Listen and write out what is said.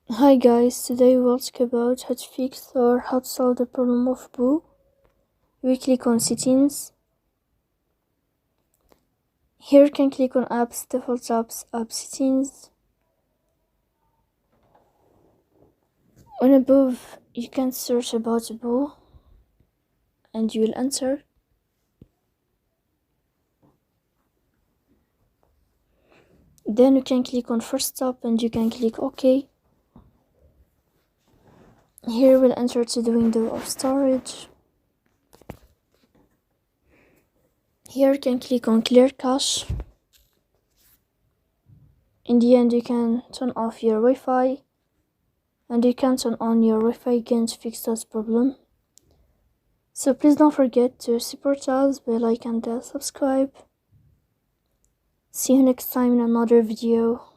Hi guys, today we'll talk about how to fix or how to solve the problem of Boo. We click on settings. Here you can click on apps, default apps, app settings. On above you can search about Boo and you will enter. Then you can click on first stop and you can click OK. Here we'll enter to the window of storage. Here you can click on clear cache. In the end you can turn off your Wi-Fi and you can turn on your Wi-Fi again to fix that problem. So please don't forget to support us by like and subscribe. See you next time in another video.